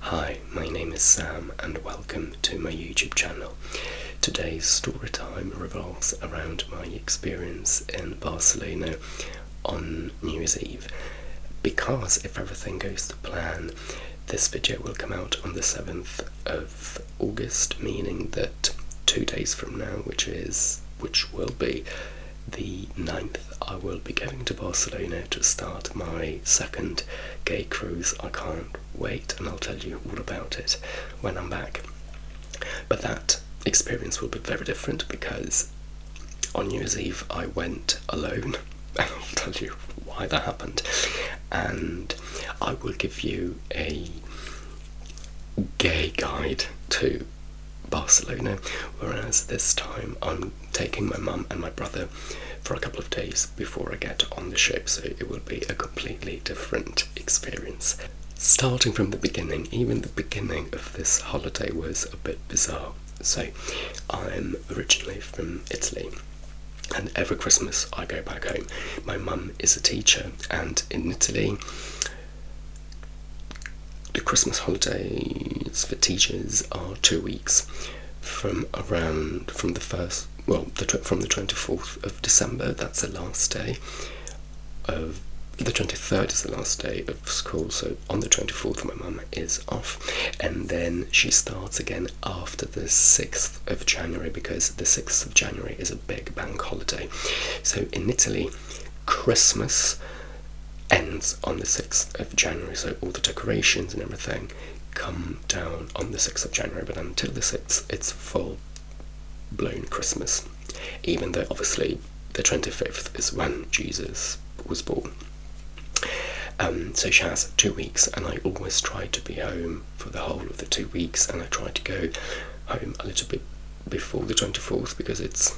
Hi, my name is Sam and welcome to my YouTube channel. Today's story time revolves around my experience in Barcelona on New Year's Eve. Because if everything goes to plan, this video will come out on the 7th of August, meaning that 2 days from now, which will be the 9th, I will be going to Barcelona to start my second gay cruise. I can't wait, and I'll tell you all about it when I'm back. But that experience will be very different because on New Year's Eve I went alone, and I'll tell you why that happened. And I will give you a gay guide to Barcelona, whereas this time I'm taking my mum and my brother for a couple of days before I get on the ship, so it will be a completely different experience. Starting from the beginning, even the beginning of this holiday was a bit bizarre. So I'm originally from Italy, and every Christmas I go back home. My mum is a teacher, and in Italy the Christmas holidays for teachers are 2 weeks, from the 24th of December, that's the last day of the 23rd is the last day of school, so on the 24th my mum is off, and then she starts again after the 6th of January, because the 6th of January is a big bank holiday. So in Italy, Christmas ends on the 6th of January, so all the decorations and everything come down on the 6th of January, but until the 6th it's full blown Christmas, even though obviously the 25th is when Jesus was born. So she has 2 weeks, and I always try to be home for the whole of the 2 weeks, and I try to go home a little bit before the 24th because it's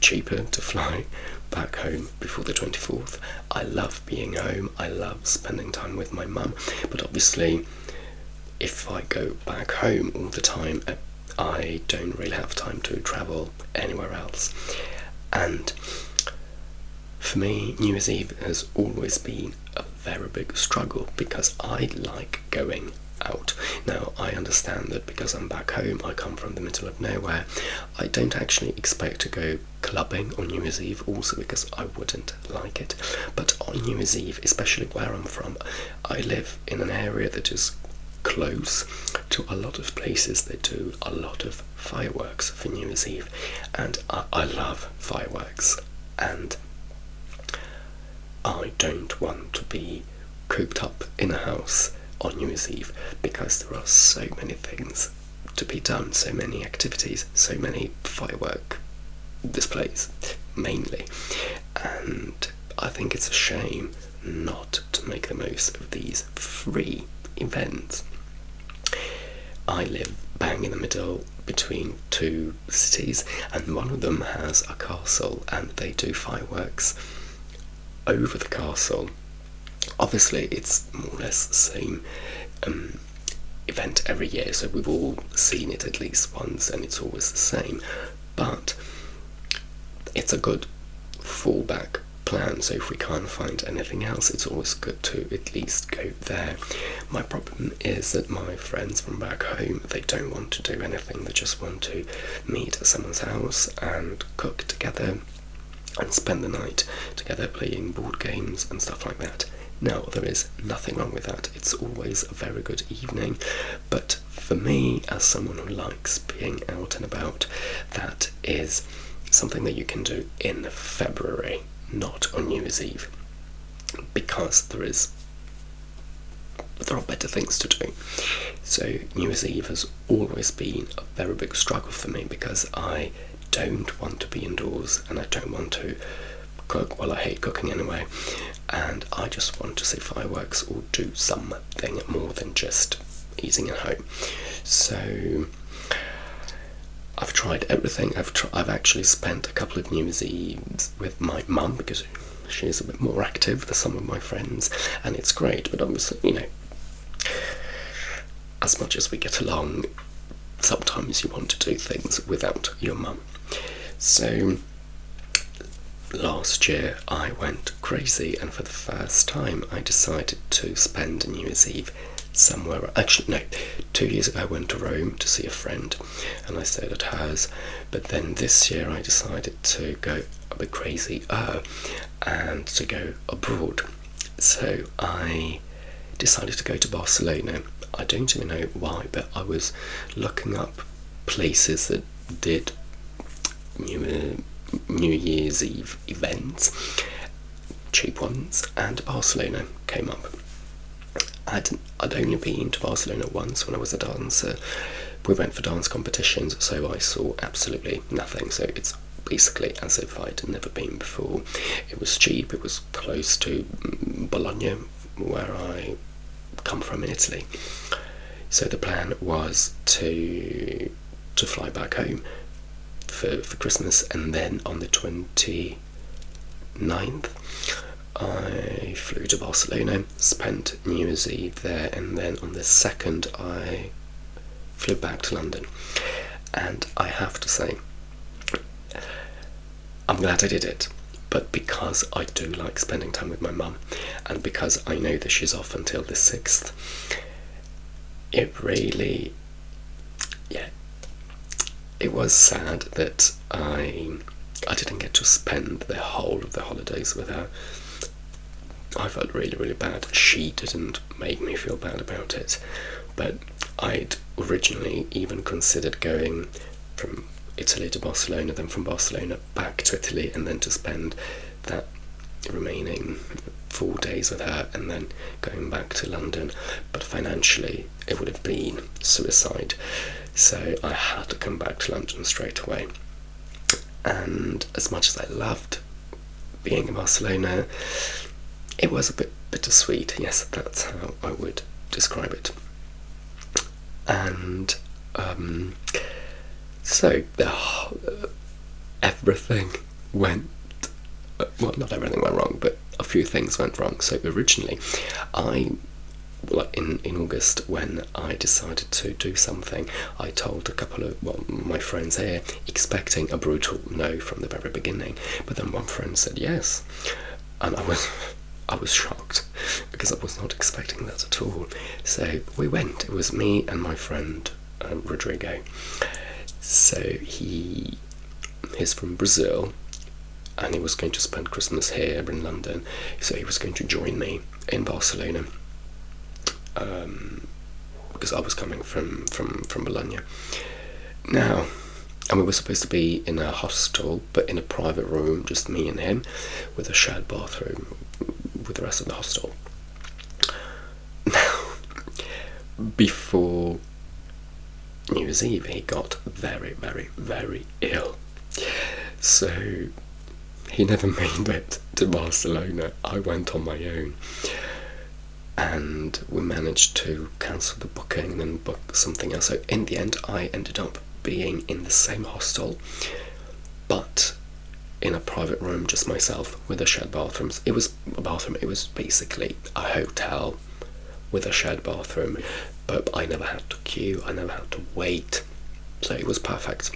cheaper to fly back home before the 24th. I love being home, I love spending time with my mum, but obviously if I go back home all the time, I don't really have time to travel anywhere else. And for me, New Year's Eve has always been a very big struggle because I like going out. Now, I understand that because I'm back home, I come from the middle of nowhere, I don't actually expect to go clubbing on New Year's Eve, also because I wouldn't like it. But on New Year's Eve, especially where I'm from, I live in an area that is close to a lot of places that do a lot of fireworks for New Year's Eve, and I love fireworks, and I don't want to be cooped up in a house on New Year's Eve because there are so many things to be done, so many activities, so many firework displays mainly, and I think it's a shame not to make the most of these free events. I live bang in the middle between two cities, and one of them has a castle, and they do fireworks over the castle. Obviously it's more or less the same event every year, so we've all seen it at least once, and it's always the same, but it's a good fallback plan, so if we can't find anything else, it's always good to at least go there. My problem is that my friends from back home, they don't want to do anything, they just want to meet at someone's house and cook together and spend the night together playing board games and stuff like that. Now, there is nothing wrong with that, it's always a very good evening, but for me, as someone who likes being out and about, that is something that you can do in February, not on New Year's Eve, because there are better things to do. So New Year's Eve has always been a very big struggle for me because I don't want to be indoors, and I don't want to cook. Well, I hate cooking anyway, and I just want to see fireworks or do something more than just eating at home. So I've tried everything. I've actually spent a couple of New Year's Eves with my mum because she's a bit more active than some of my friends, and it's great, but obviously, as much as we get along, sometimes you want to do things without your mum. So last year I went crazy, and for the first time I decided to spend New Year's Eve somewhere. Actually, no, 2 years ago I went to Rome to see a friend, and I stayed at hers. But then this year I decided to go a bit crazy and to go abroad. So I decided to go to Barcelona. I don't even know why, but I was looking up places that did New Year's Eve events, cheap ones, and Barcelona came up. I'd only been to Barcelona once when I was a dancer. We went for dance competitions, so I saw absolutely nothing. So it's basically as if I'd never been before. It was cheap, it was close to Bologna, where I come from in Italy. So the plan was to fly back home for Christmas, and then on the 29th I flew to Barcelona, spent New Year's Eve there, and then on the 2nd I flew back to London. And I have to say, I'm glad I did it, but because I do like spending time with my mum, and because I know that she's off until the 6th, it really, it was sad that I didn't get to spend the whole of the holidays with her. I felt really, really bad. She didn't make me feel bad about it, but I'd originally even considered going from Italy to Barcelona, then from Barcelona back to Italy, and then to spend that remaining 4 days with her, and then going back to London. But financially it would have been suicide, so I had to come back to London straight away. And as much as I loved being in Barcelona, it was a bit bittersweet. Yes, that's how I would describe it. And so everything went, well, not everything went wrong, but a few things went wrong. So originally in August, when I decided to do something, I told a couple of my friends here, expecting a brutal no from the very beginning. But then one friend said yes, and I was shocked because I was not expecting that at all. So we went. It was me and my friend Rodrigo. So he's from Brazil, and he was going to spend Christmas here in London. So he was going to join me in Barcelona, because I was coming from Bologna. Now, and we were supposed to be in a hostel, but in a private room, just me and him, with a shared bathroom with the rest of the hostel. Now, before New Year's Eve, he got very, very, very ill. So he never made it to Barcelona. I went on my own, and we managed to cancel the booking and then book something else. So in the end, I ended up being in the same hostel, but in a private room, just myself, with a shared bathrooms. It was a bathroom. It was basically a hotel with a shared bathroom, but I never had to queue. I never had to wait. So it was perfect,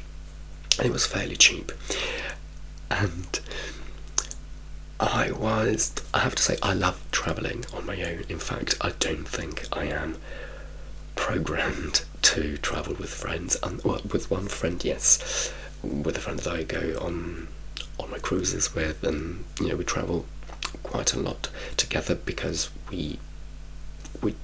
and it was fairly cheap. And I have to say, I love travelling on my own. In fact, I don't think I am programmed to travel with friends. Well, with one friend, yes, with a friend that I go on my cruises with, and we travel quite a lot together because we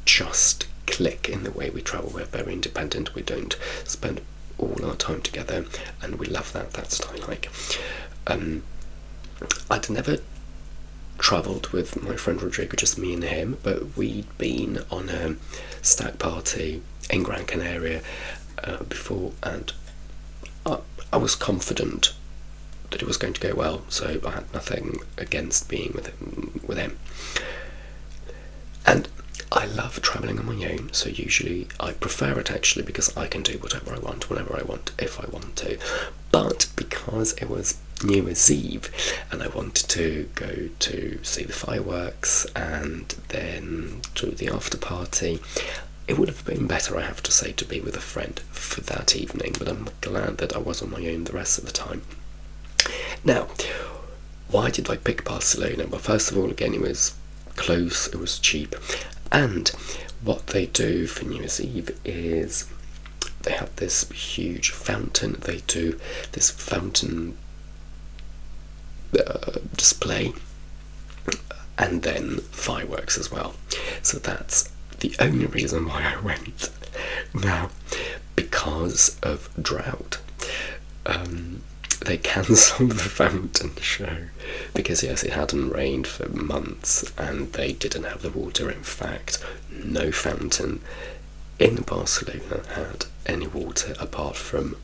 just click in the way we travel. We're very independent. We don't spend all our time together, and we love that style. Like, I'd never travelled with my friend Rodrigo, just me and him, but we'd been on a stag party in Gran Canaria before, and I was confident that it was going to go well, so I had nothing against being with him. And I love travelling on my own, so usually I prefer it actually, because I can do whatever I want, whenever I want, if I want to. But because it was New Year's Eve and I wanted to go to see the fireworks and then to the after party, it would have been better, I have to say, to be with a friend for that evening, but I'm glad that I was on my own the rest of the time. Now, why did I pick Barcelona? Well, first of all, again, it was close, it was cheap, and what they do for New Year's Eve is they have this huge fountain. They do this fountain display, and then fireworks as well. So that's the only reason why I went. Now, because of drought, they cancelled the fountain show because, yes, it hadn't rained for months and they didn't have the water. In fact, no fountain in Barcelona had any water apart from,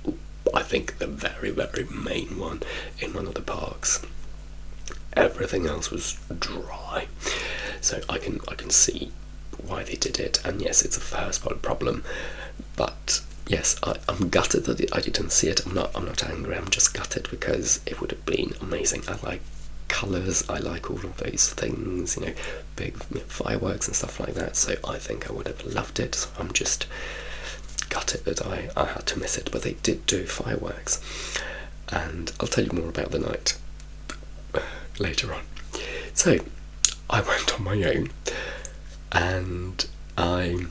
I think, the very, very main one in one of the parks. Everything else was dry. So I can see why they did it, and yes, it's a first world problem, but yes, I'm gutted that I didn't see it. I'm not angry, I'm just gutted because it would have been amazing. I like colours, I like all of those things, big fireworks and stuff like that, so I think I would have loved it. So I'm just gutted that I had to miss it, but they did do fireworks, and I'll tell you more about the night later on. So I went on my own, and I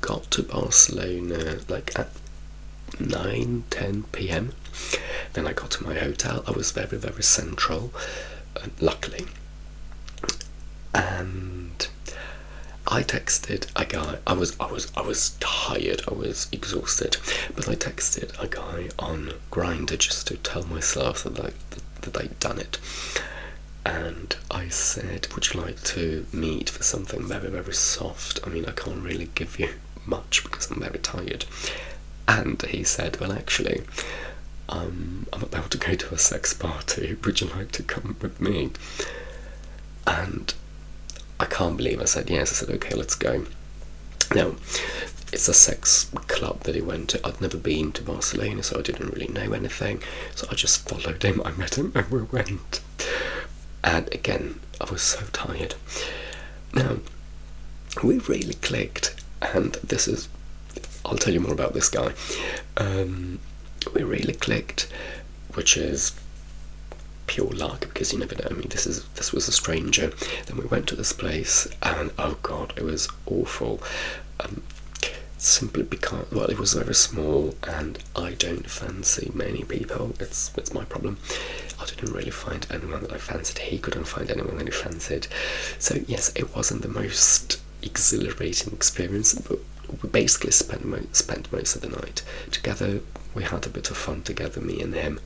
got to Barcelona like at 9-10 p.m. Then I got to my hotel. I was very, very central, luckily, and I texted a guy. I was tired. I was exhausted, but I texted a guy on Grindr just to tell myself that I'd done it. And I said, would you like to meet for something very, very soft? I mean, I can't really give you much because I'm very tired. And he said, well, actually, I'm about to go to a sex party. Would you like to come with me? And I can't believe I said yes. I said, okay, let's go. Now, it's a sex club that he went to. I'd never been to Barcelona, so I didn't really know anything. So I just followed him. I met him and we went. And again, I was so tired. Now, we really clicked, and I'll tell you more about this guy. We really clicked, which is pure luck, because you never know. I mean, this was a stranger. Then we went to this place, and oh god, it was awful. Simply because, well, it was very small, and I don't fancy many people. It's my problem. I didn't really find anyone that I fancied. He couldn't find anyone that he fancied. So yes, it wasn't the most exhilarating experience, but we basically spent most of the night together. We had a bit of fun together, me and him.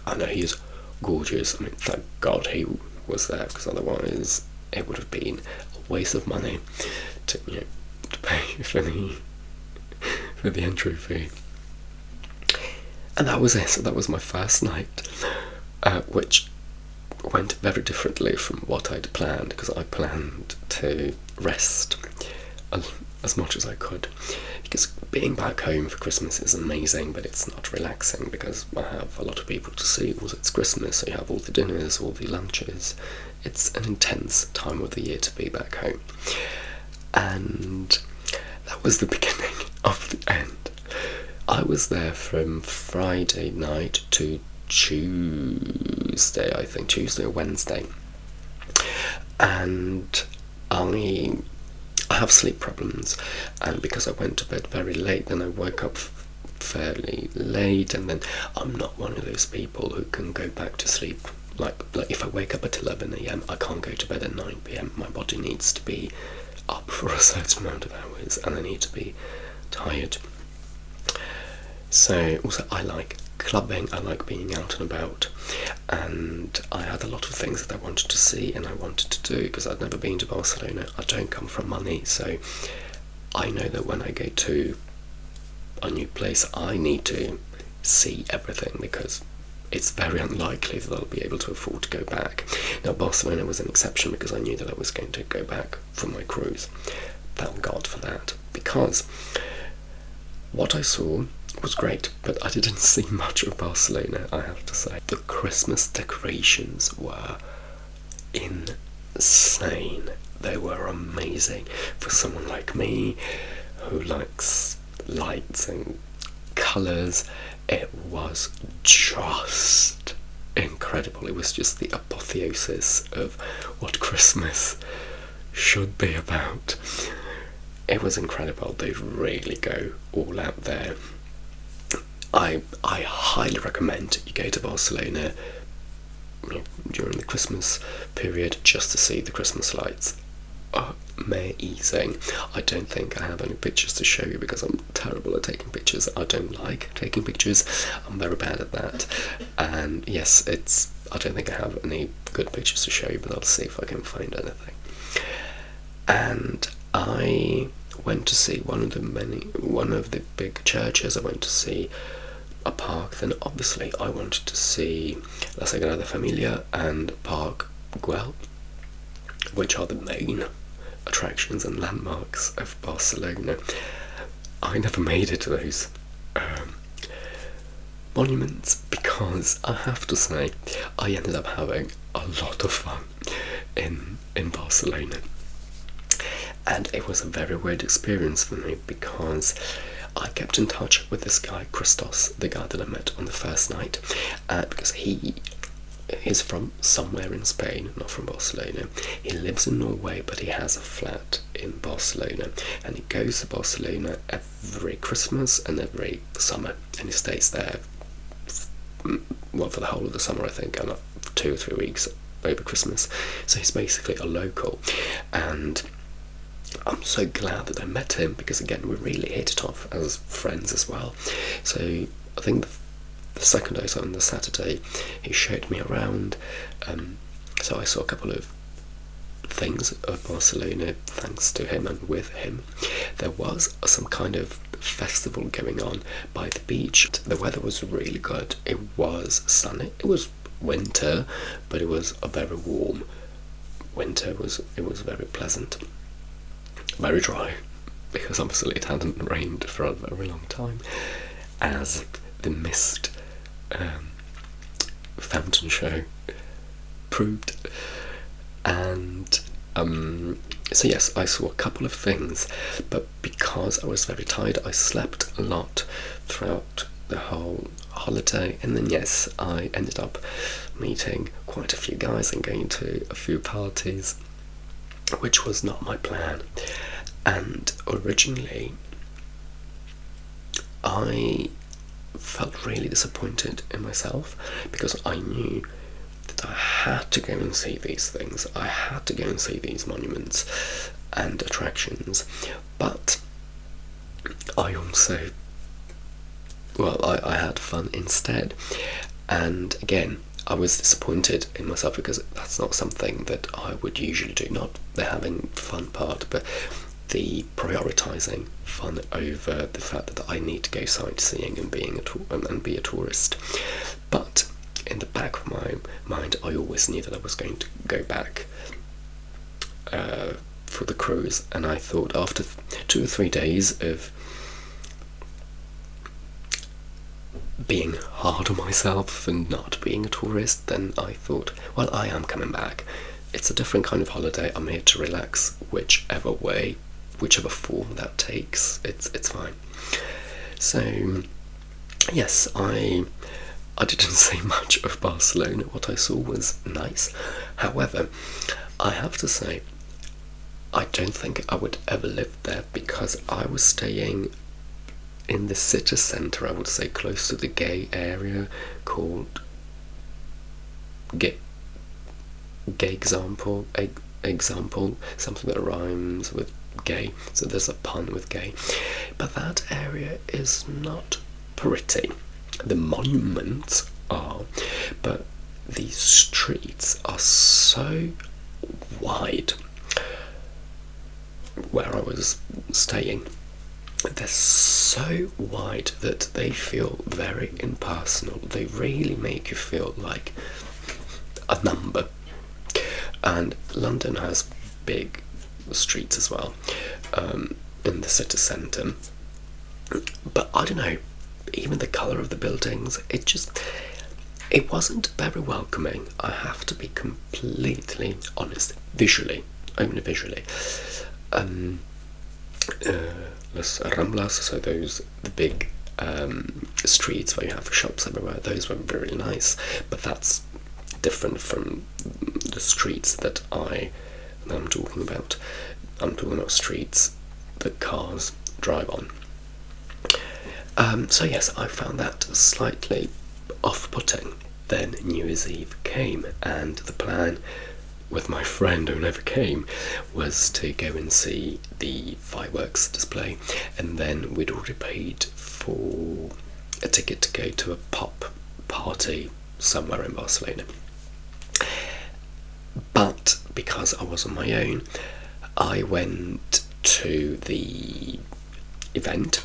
I know he is gorgeous. I mean, thank God he was there, because otherwise it would have been a waste of money to pay for the entry fee. And that was it. So that was my first night, which went very differently from what I'd planned, because I planned to rest as much as I could, because being back home for Christmas is amazing, but it's not relaxing because I have a lot of people to see. Well, it's Christmas, so you have all the dinners, all the lunches. It's an intense time of the year to be back home. And that was the beginning of the end. I was there from Friday night to Tuesday, I think, Tuesday or Wednesday. And I have sleep problems, and because I went to bed very late, then I woke up fairly late, and then I'm not one of those people who can go back to sleep. Like if I wake up at 11 a.m, I can't go to bed at 9 p.m. My body needs to be up for a certain amount of hours, and I need to be tired. So also, I like clubbing, I like being out and about, and I had a lot of things that I wanted to see and I wanted to do, because I'd never been to Barcelona. I don't come from money, so I know that when I go to a new place, I need to see everything, because it's very unlikely that I'll be able to afford to go back. Now, Barcelona was an exception because I knew that I was going to go back from my cruise. Thank God for that, because what I saw was great, but I didn't see much of Barcelona, I have to say. The Christmas decorations were insane. They were amazing. For someone like me, who likes lights and colours, it was just incredible. It was just the apotheosis of what Christmas should be about. It was incredible. They really go all out there. I highly recommend you go to Barcelona during the Christmas period just to see the Christmas lights. Amazing. I don't think I have any pictures to show you because I'm terrible at taking pictures. I don't like taking pictures. I'm very bad at that. And yes, I don't think I have any good pictures to show you, but I'll see if I can find anything. And I went to see one of the big churches. I went to see a park. Then obviously I wanted to see La Sagrada Familia and Park Güell, which are the main attractions and landmarks of Barcelona. I never made it to those monuments because I have to say I ended up having a lot of fun in Barcelona, and it was a very weird experience for me because I kept in touch with this guy Christos, the guy that I met on the first night, because he is from somewhere in Spain, not from Barcelona. He lives in Norway, but he has a flat in Barcelona, and he goes to Barcelona every Christmas and every summer, and he stays there for the whole of the summer, I think, and 2 or 3 weeks over Christmas. So he's basically a local, and I'm so glad that I met him because, again, we really hit it off as friends as well. So I think the second day, so on the Saturday, he showed me around. So I saw a couple of things of Barcelona thanks to him and with him. There was some kind of festival going on by the beach. The weather was really good. It was sunny. It was winter, but it was a very warm winter. It was very pleasant. Very dry, because obviously it hadn't rained for a very long time, as the mist fountain show proved. And so yes, I saw a couple of things, but because I was very tired, I slept a lot throughout the whole holiday. And then yes, I ended up meeting quite a few guys and going to a few parties, which was not my plan. And originally I felt really disappointed in myself because I knew that I had to go and see these things. I had to go and see these monuments and attractions, but I also, I had fun instead. And again, I was disappointed in myself because that's not something that I would usually do, not the having fun part, but the prioritising fun over the fact that I need to go sightseeing and be a tourist. But in the back of my mind, I always knew that I was going to go back for the cruise, and I thought after 2 or 3 days of being hard on myself and not being a tourist, then I thought, well, I am coming back. It's a different kind of holiday. I'm here to relax, whichever form that takes. It's fine. So yes, I didn't see much of Barcelona. What I saw was nice. However, I have to say, I don't think I would ever live there because I was staying in the city centre, I would say close to the gay area called Gay Example, something that rhymes with gay, so there's a pun with gay. But that area is not pretty. The monuments are, but the streets are so wide where I was staying. They're so wide that they feel very impersonal. They really make you feel like a number. And London has big streets as well, in the city centre. But I don't know, even the colour of the buildings, it wasn't very welcoming. I have to be completely honest. Only visually. Los Ramblas, so the big streets where you have shops everywhere, those were very nice, but that's different from the streets that I I'm talking about streets that cars drive on. So yes, I found that slightly off-putting. Then New Year's Eve came, and the plan with my friend who never came was to go and see the fireworks display, and then we'd already paid for a ticket to go to a pop party somewhere in Barcelona. But because I was on my own, I went to the event.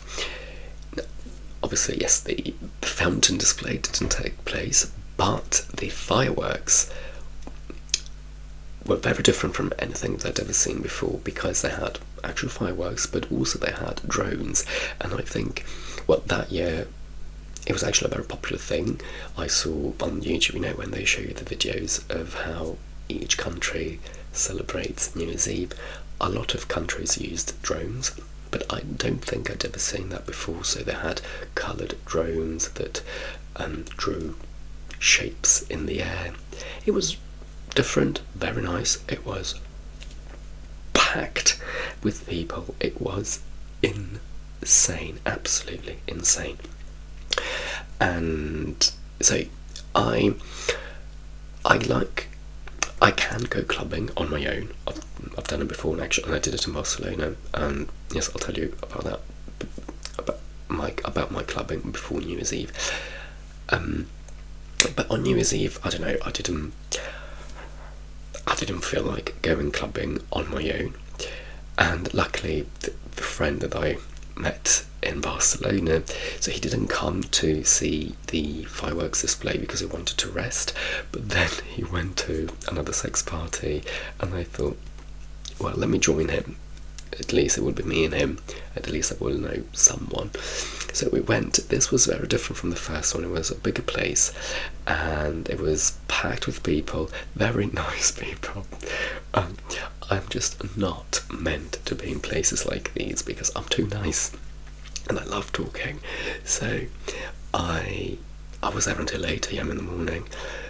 Obviously, yes, the fountain display didn't take place, but the fireworks were very different from anything that I'd ever seen before, because they had actual fireworks, but also they had drones. And I think, well, that year it was actually a very popular thing. I saw on YouTube, when they show you the videos of how each country celebrates New Year's Eve, a lot of countries used drones, but I don't think I'd ever seen that before. So they had coloured drones that drew shapes in the air. It was different, very nice. It was packed with people. It was insane, absolutely insane. And so I can go clubbing on my own. I've done it before, and actually, and I did it in Barcelona. And yes, I'll tell you about that, about my clubbing before New Year's Eve. But on New Year's Eve, I don't know, I didn't feel like going clubbing on my own. And luckily, the friend that I met in Barcelona, so he didn't come to see the fireworks display because he wanted to rest, but then he went to another sex party, and I thought, well, let me join him. At least it will be me and him. At least I will know someone. So we went. This was very different from the first one. It was a bigger place, and it was packed with people, very nice people. I'm just not meant to be in places like these because I'm too nice, and I love talking. So I was there until 8 a.m. in the morning,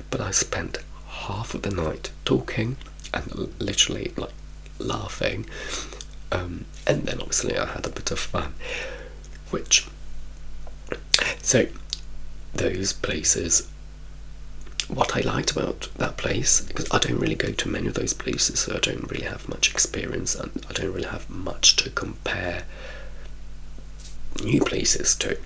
but I spent half of the night talking and literally like laughing. And then obviously I had a bit of fun, so those places, what I liked about that place, because I don't really go to many of those places, so I don't really have much experience, and I don't really have much to compare new places to.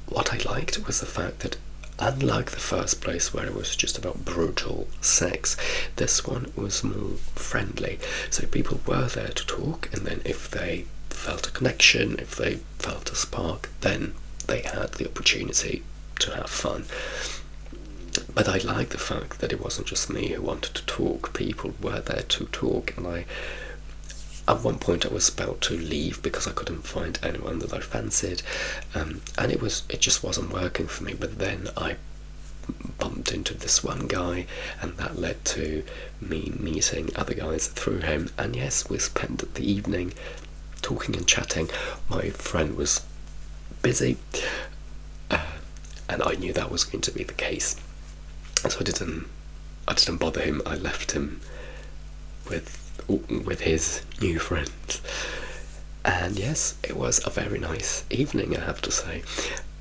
What I liked was the fact that, unlike the first place where it was just about brutal sex, this one was more friendly. So people were there to talk, and then if they felt a connection, if they felt a spark, then they had the opportunity to have fun. But I liked the fact that it wasn't just me who wanted to talk. People were there to talk, and at one point I was about to leave because I couldn't find anyone that I fancied, and it just wasn't working for me. But then I bumped into this one guy, and that led to me meeting other guys through him, and yes, we spent the evening talking and chatting. My friend was busy, and I knew that was going to be the case, so I didn't bother him. I left him with his new friends, and yes, it was a very nice evening, I have to say.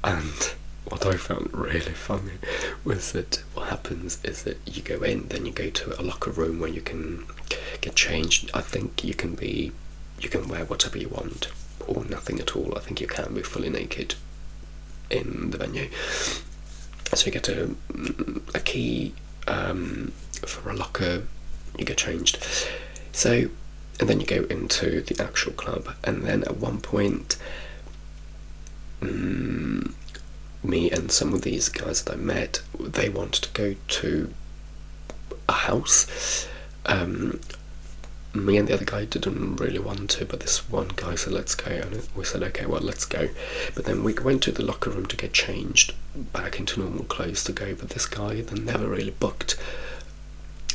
And what I found really funny was that what happens is that you go in, then you go to a locker room where you can get changed. I think you can wear whatever you want, or nothing at all. I think you can be fully naked in the venue. So you get a key for a locker, you get changed. So, and then you go into the actual club, and then at one point, me and some of these guys that I met, they wanted to go to a house. Me and the other guy didn't really want to, but this one guy said, let's go, and we said, okay, well, let's go. But then we went to the locker room to get changed back into normal clothes to go, but this guy then never really booked.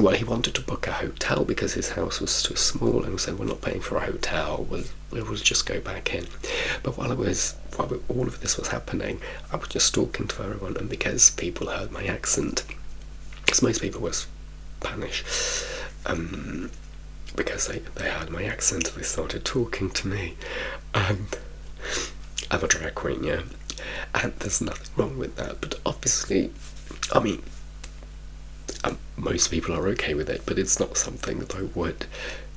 Well, he wanted to book a hotel because his house was too small, and we said, we're not paying for a hotel, we'll just go back in. But while all of this was happening, I was just talking to everyone, and because people heard my accent, because most people were Spanish, because they heard my accent, they started talking to me, and I'm a drag queen, yeah, and there's nothing wrong with that, but obviously, I mean, most people are okay with it, but it's not something that I would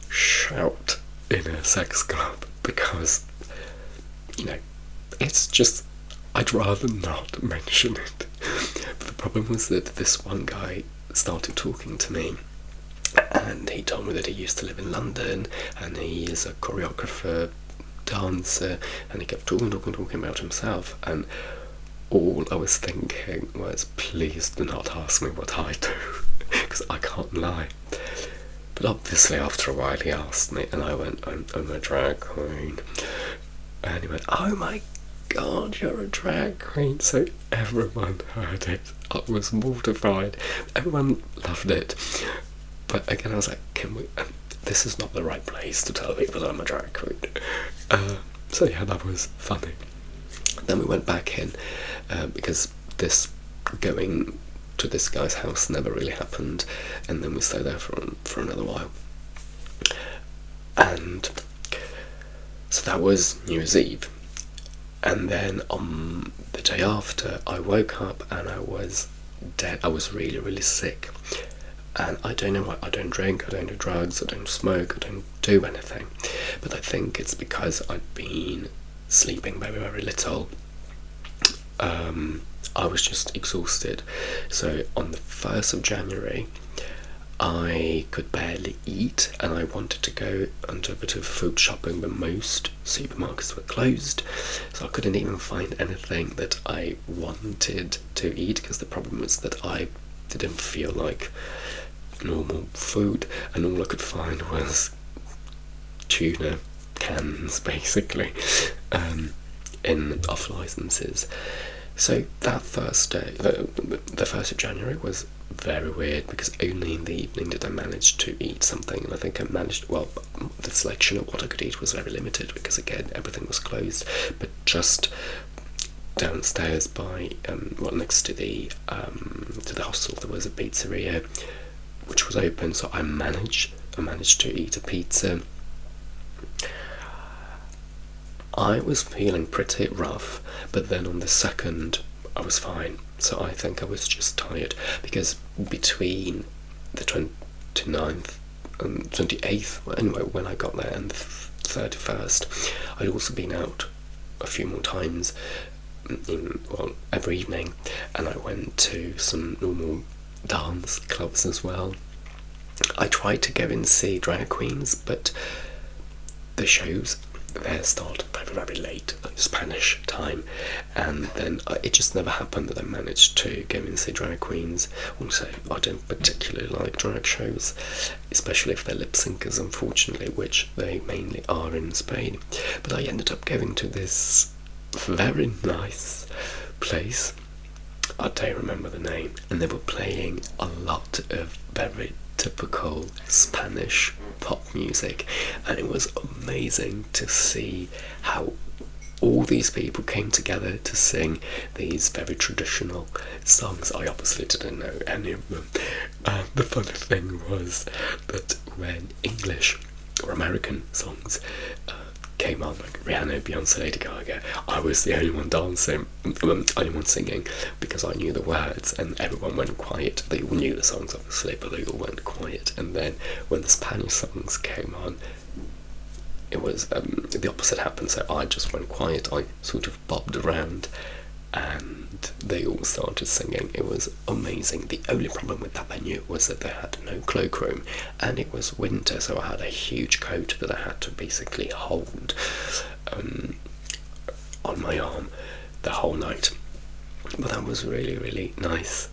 shout in a sex club, because, you know, it's just, I'd rather not mention it. But the problem was that this one guy started talking to me, and he told me that he used to live in London, and he is a choreographer, dancer, and he kept talking about himself, and all I was thinking was, please do not ask me what I do, because I can't lie. But obviously after a while he asked me, and I went, I'm a drag queen. And he went, oh my god, you're a drag queen. So everyone heard it. I was mortified. Everyone loved it. But again, I was like, can we... this is not the right place to tell people that I'm a drag queen. So yeah, that was funny. Then we went back in, because this going to this guy's house never really happened, and then we stayed there for another while. And so that was New Year's Eve. And then on the day after, I woke up and I was dead. I was really, really sick. And I don't know why. I don't drink, I don't do drugs, I don't smoke, I don't do anything. But I think it's because I'd been sleeping very, very little. I was just exhausted. So on the 1st of January, I could barely eat, and I wanted to go and do a bit of food shopping, but most supermarkets were closed, so I couldn't even find anything that I wanted to eat, because the problem was that I didn't feel like normal food, and all I could find was tuna cans, basically, in off licenses. So that first day, the 1st of January, was very weird, because only in the evening did I manage to eat something, and I think I managed, well, the selection of what I could eat was very limited, because again, everything was closed, but just downstairs by, next to the hostel, there was a pizzeria, which was open, so I managed to eat a pizza. I was feeling pretty rough, but then on the 2nd, I was fine. So I think I was just tired, because between the 29th and 28th, well, anyway, when I got there, and the 31st, I'd also been out a few more times, every evening, and I went to some normal dance clubs as well. I tried to go and see drag queens, but the shows there start very, very late, like Spanish time, and then it just never happened that I managed to go and see drag queens. Also, I don't particularly like drag shows, especially if they're lip syncers, unfortunately, which they mainly are in Spain. But I ended up going to this very nice place, I don't remember the name, and they were playing a lot of very typical Spanish pop music, and it was amazing to see how all these people came together to sing these very traditional songs. I obviously didn't know any of them, and the funny thing was that when English or American songs came on, like Rihanna, Beyonce, Lady Gaga, I was the only one dancing, only one singing, because I knew the words, and everyone went quiet. They all knew the songs, obviously, but they all went quiet. And then when the Spanish songs came on, it was the opposite happened. So I just went quiet. I sort of bobbed around, and they all started singing. It was amazing. The only problem with that venue was that they had no cloakroom, and it was winter, so I had a huge coat that I had to basically hold on my arm the whole night. But that was really, really nice.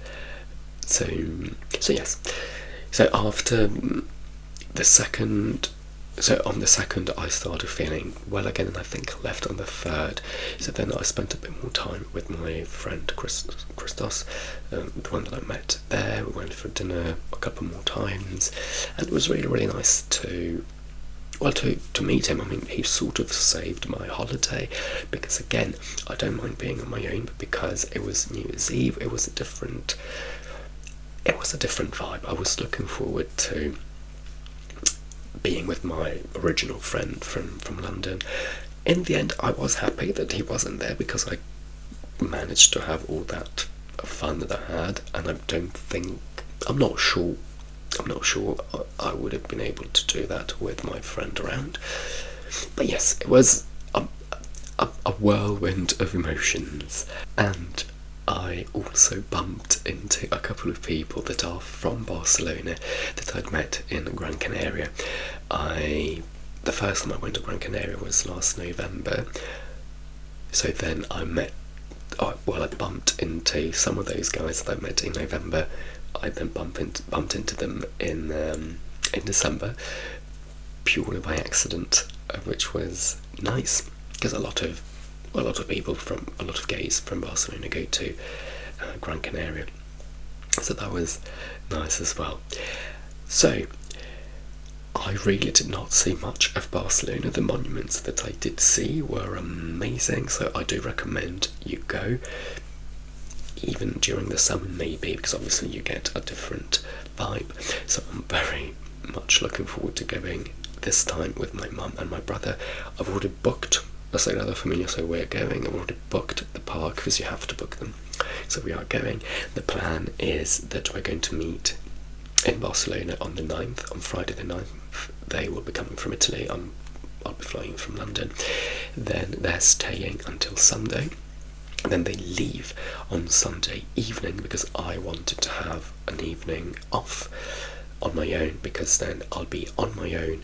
So yes. So after the 2nd, so on the 2nd I started feeling well again, and I think I left on the 3rd. So then I spent a bit more time with my friend Christos, the one that I met there. We went for dinner a couple more times, and it was really, really nice to meet him. I mean, he sort of saved my holiday, because again, I don't mind being on my own, but because it was New Year's Eve, it was a different vibe. I was looking forward to being with my original friend from London. In the end, I was happy that he wasn't there because I managed to have all that fun that I had, and I'm not sure I would have been able to do that with my friend around. But yes, it was a whirlwind of emotions, and I also bumped into a couple of people that are from Barcelona that I'd met in Gran Canaria. The first time I went to Gran Canaria was last November, so then I bumped into some of those guys that I met in November. I then bumped into them in December, purely by accident, which was nice because a lot of gays from Barcelona go to Gran Canaria, so that was nice as well. So I really did not see much of Barcelona. The monuments that I did see were amazing, so I do recommend you go, even during the summer maybe, because obviously you get a different vibe. So I'm very much looking forward to going this time with my mum and my brother. I've already booked La Sagrada Familia, so we're going. I've already booked the park because you have to book them. So we are going. The plan is that we're going to meet in Barcelona on the 9th, on Friday the 9th. They will be coming from Italy. I'll be flying from London. Then they're staying until Sunday. And then they leave on Sunday evening because I wanted to have an evening off on my own, because then I'll be on my own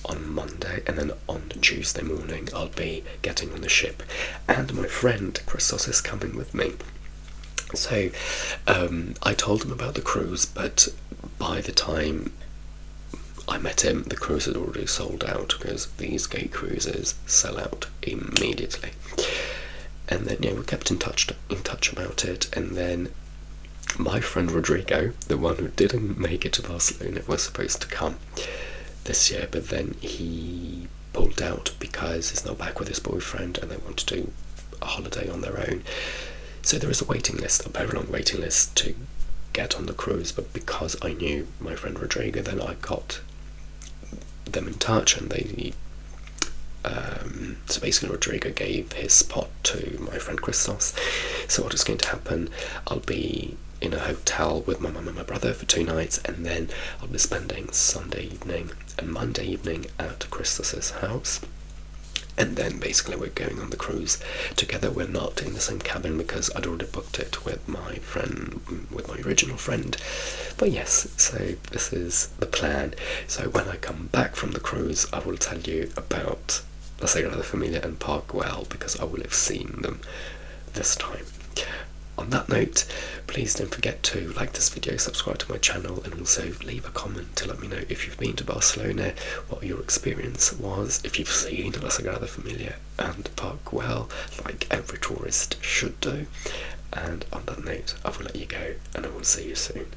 on Monday, and then on Tuesday morning I'll be getting on the ship, and my friend Christos is coming with me. So I told him about the cruise, but by the time I met him, the cruise had already sold out, because these gay cruises sell out immediately. And then we kept in touch about it, and then my friend Rodrigo, the one who didn't make it to Barcelona, was supposed to come this year, but then he pulled out because he's now back with his boyfriend and they want to do a holiday on their own. So there is a waiting list, a very long waiting list to get on the cruise, but because I knew my friend Rodrigo, then I got them in touch, and they so basically Rodrigo gave his spot to my friend Christos. So what is going to happen, I'll be in a hotel with my mum and my brother for 2 nights, and then I'll be spending Sunday evening and Monday evening at Christos's house. And then basically we're going on the cruise together. We're not in the same cabin because I'd already booked it with my original friend. But yes, so this is the plan. So when I come back from the cruise, I will tell you about La Sagrada Familia and Park Güell, because I will have seen them this time. On that note, please don't forget to like this video, subscribe to my channel, and also leave a comment to let me know if you've been to Barcelona, what your experience was, if you've seen La Sagrada Familia and Park Güell, like every tourist should do. And on that note, I will let you go, and I will see you soon.